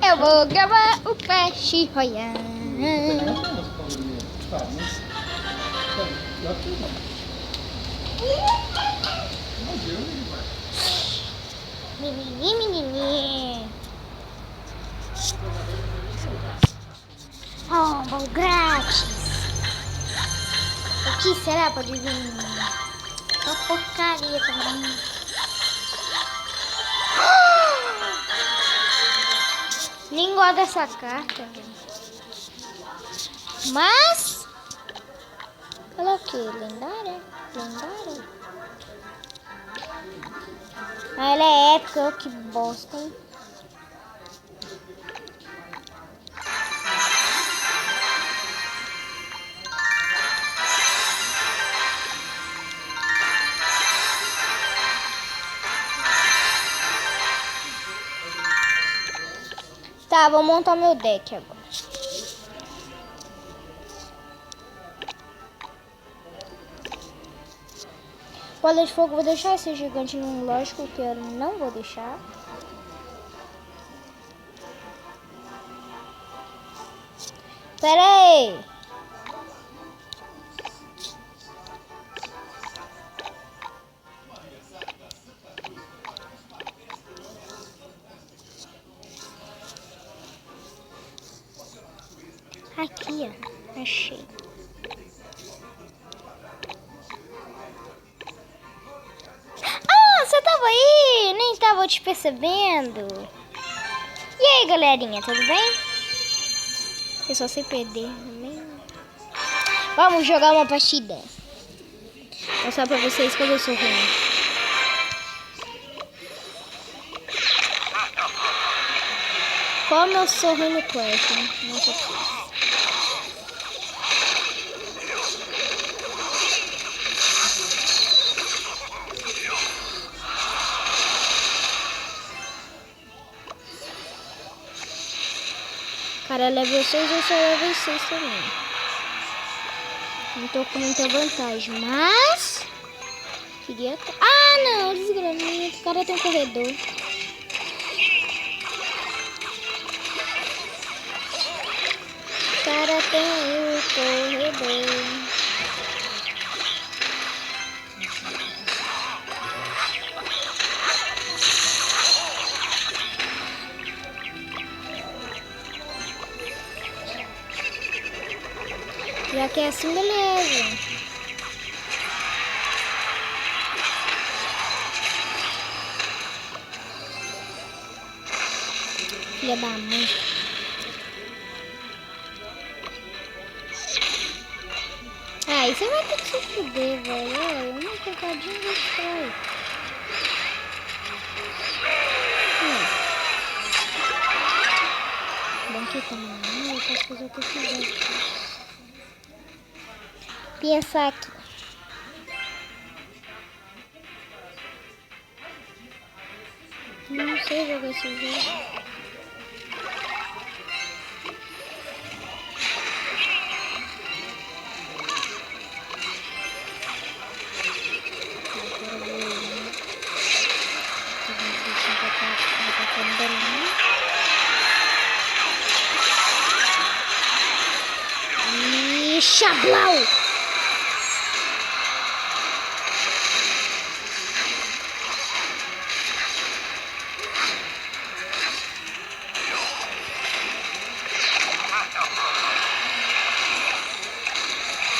eu vou gravar o Clash Royale. Menininho. Oh, bom grátis. O que será? Pode vir. Só porcaria também. Nem gosto dessa carta. Mas coloquei lendária. Ah, ela é épica, que bosta, hein? Tá, vou montar meu deck agora. Bola de fogo, vou deixar esse gigante no lógico que eu não vou deixar. Pera aí. Aqui, ó. Achei. Ah, você tava aí? Nem tava te percebendo. E aí, galerinha, tudo bem? Eu só sei perder também. Vamos jogar uma partida. Vou mostrar pra vocês como eu sou ruim. Como eu sou ruim no Clash, né? Não sei o cara, level 6, eu sou level 6 também. Não tô com muita vantagem, mas... queria... Ah, não, desgramento. O cara tem um corredor. O cara tem aí um corredor. Já que é assim, beleza. Filha da mãe. Ah, aí você vai ter que se fuder, velho. Olha, uma cocadinha destrói. Bom que também, eu posso fazer o que eu quiser. Pensar aqui. Não sei jogar esse jogo. Chablau!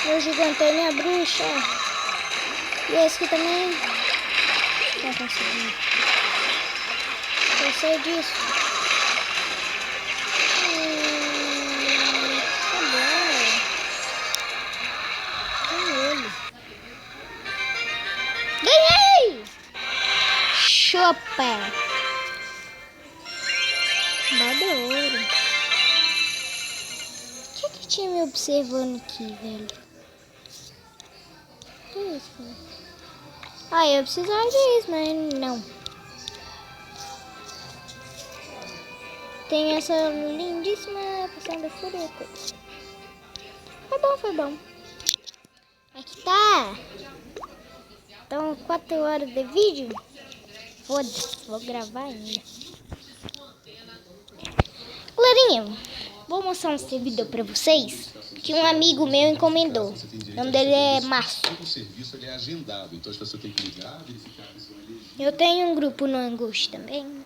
Meu gigantão, minha bruxa. E esse aqui também. Não consegui. Eu sei disso. Ganhei! Chopa! Badoro. O que tinha me observando aqui, velho? Que isso? Ah, eu precisava disso, mas não. Tem essa lindíssima poção da fúria. Foi bom. Aqui tá. Então, 4 horas de vídeo. Foda-se, vou gravar ainda. Galerinha, vou mostrar um servidor pra vocês que um amigo meu encomendou. O nome dele é Márcio. Eu tenho um grupo no Anguste também.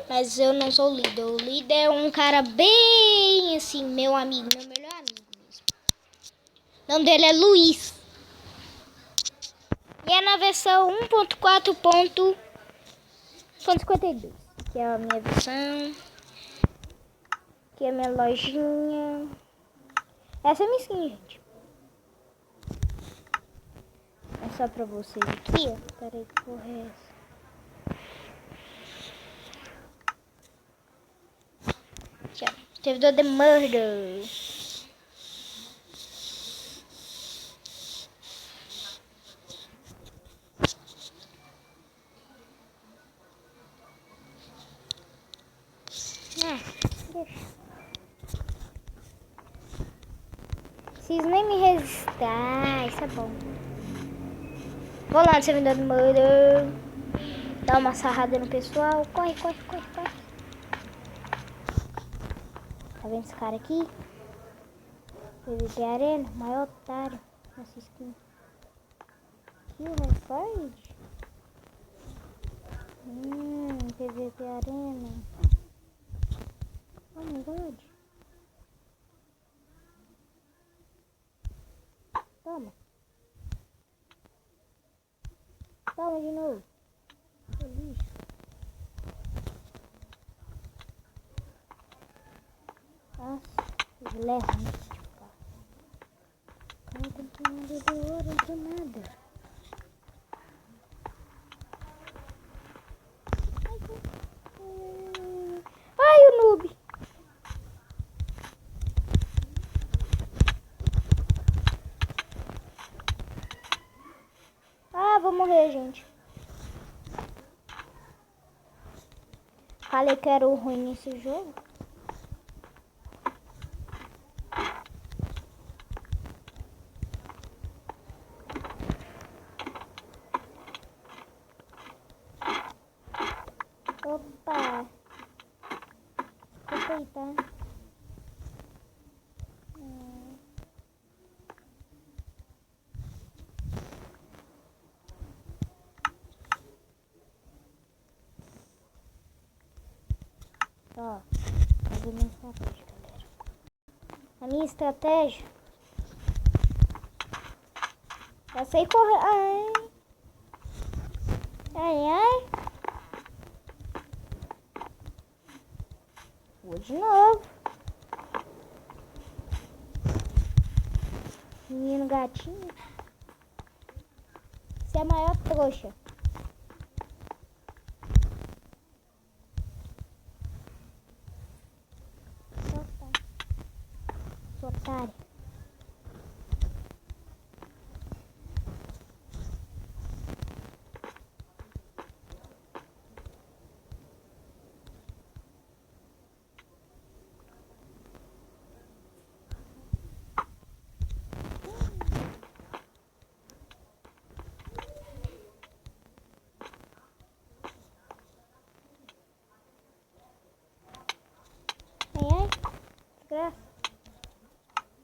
Mas eu não sou o líder. O líder é um cara bem assim, meu amigo, meu melhor amigo mesmo. O nome dele é Luiz. E é na versão 1.4.52. Que é a minha versão. Aqui é a minha lojinha. Essa é a minha skin, gente. É só pra vocês aqui, ó. Peraí, que porra é essa? Aqui, ó. Servidor de Murder. Deixa. Preciso nem me registrar, isso é bom. Vou lá no servidor do Murder. Dar uma sarrada no pessoal. Corre, corre, corre, corre. Tá vendo esse cara aqui? PVP Arena, maior otário. Nossa skin. Aqui o recorde. PVP Arena. Oh my god. Toma. Toma de novo. Que lixo. Nossa, leva isso de cá. Não tem nada de ouro, não tem nada. Ai, o noob. Ah, vou morrer, gente. Falei que era o ruim nesse jogo. Opa. Desculpa aí, tá? Ó, fazer minha estratégia, galera. A minha estratégia. Eu sei correr. Ai. Ai, ai. Vou de novo. Menino gatinho. Você é a maior trouxa. Otário. Ai, ai. Desgraça.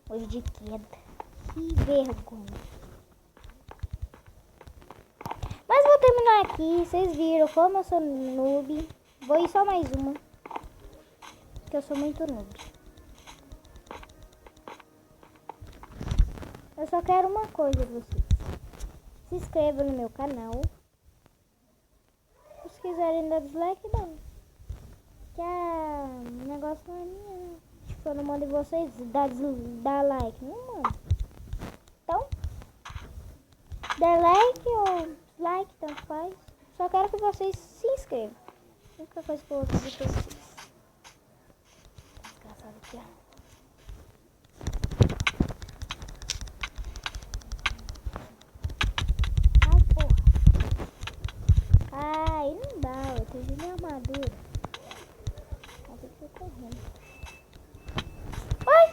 Hoje de queda. Que vergonha. Mas vou terminar aqui. Vocês viram como eu sou noob. Vou ir só mais uma. Porque eu sou muito noob. Eu só quero uma coisa de vocês. Se inscreva no meu canal. Se quiserem dar dislike, dá. Que o negócio não é minha. Tipo, eu não mando em vocês dar like. Não mando. Então, dê like ou dislike, tanto faz. Só quero que vocês se inscrevam. A única coisa que eu vou pedir pra vocês. Desgraçado aqui, ó. Ai, porra. Ai, não dá. Eu tenho minha armadura. Mas eu tô correndo. Ai!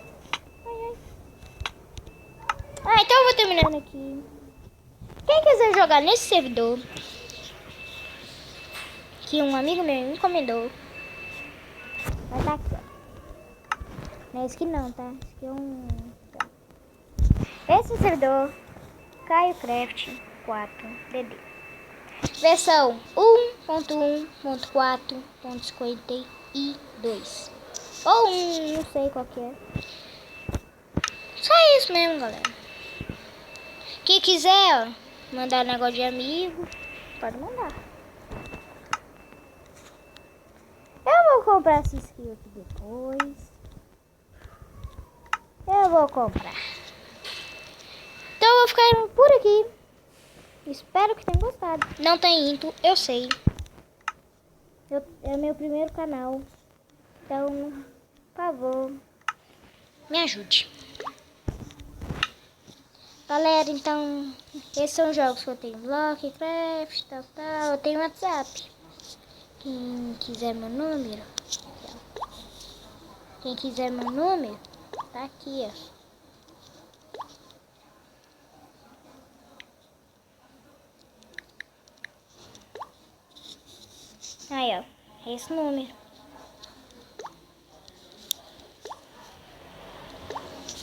Ai, ai. Ah, então eu vou terminando aqui. Quem quiser jogar nesse servidor, que um amigo meu encomendou, Vai tá aqui, ó. Não é esse aqui não, tá? Esse aqui é um... Tá. Esse servidor, Caio Craft 4DD. Versão 1.1.4.52. Ou 1, não sei qual que é. Só isso mesmo, galera. Quem quiser, ó, mandar negócio de amigo, pode mandar. Eu vou comprar esse skin aqui depois. Eu vou comprar. Então eu vou ficar por aqui. Espero que tenham gostado. Não tem intro, eu sei. É meu primeiro canal. Então, por favor, me ajude. Galera, então, esses são os jogos que eu tenho. Block, Craft, tal. Eu tenho WhatsApp. Quem quiser meu número, tá aqui, ó. Aí, ó, esse número.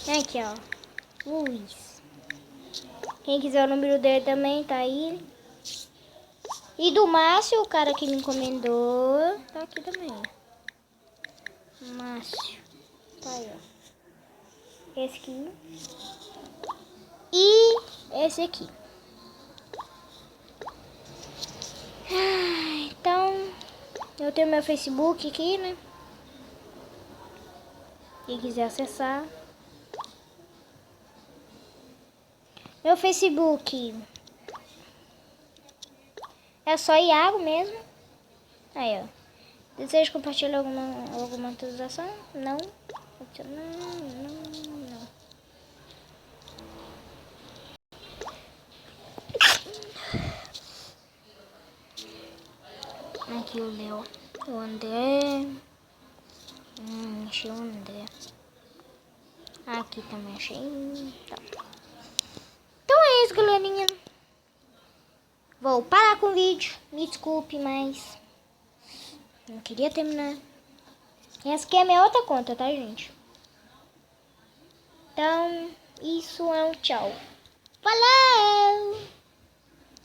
Aqui, ó, Luiz. Quem quiser o número dele também, tá aí. E do Márcio, o cara que me encomendou, tá aqui também. Márcio. Tá aí, ó. Esse aqui. E esse aqui. Então, eu tenho meu Facebook aqui, né? Quem quiser acessar. Meu Facebook é só Iago mesmo. Aí, ó. Deseja compartilhar alguma atualização? Não. Não. Aqui o Léo. O André. Achei o André. Aqui também achei. Então é isso, galerinha. Vou parar com o vídeo. Me desculpe, mas não queria terminar. Essa aqui é a minha outra conta, tá, gente? Então, isso é um tchau. Falou!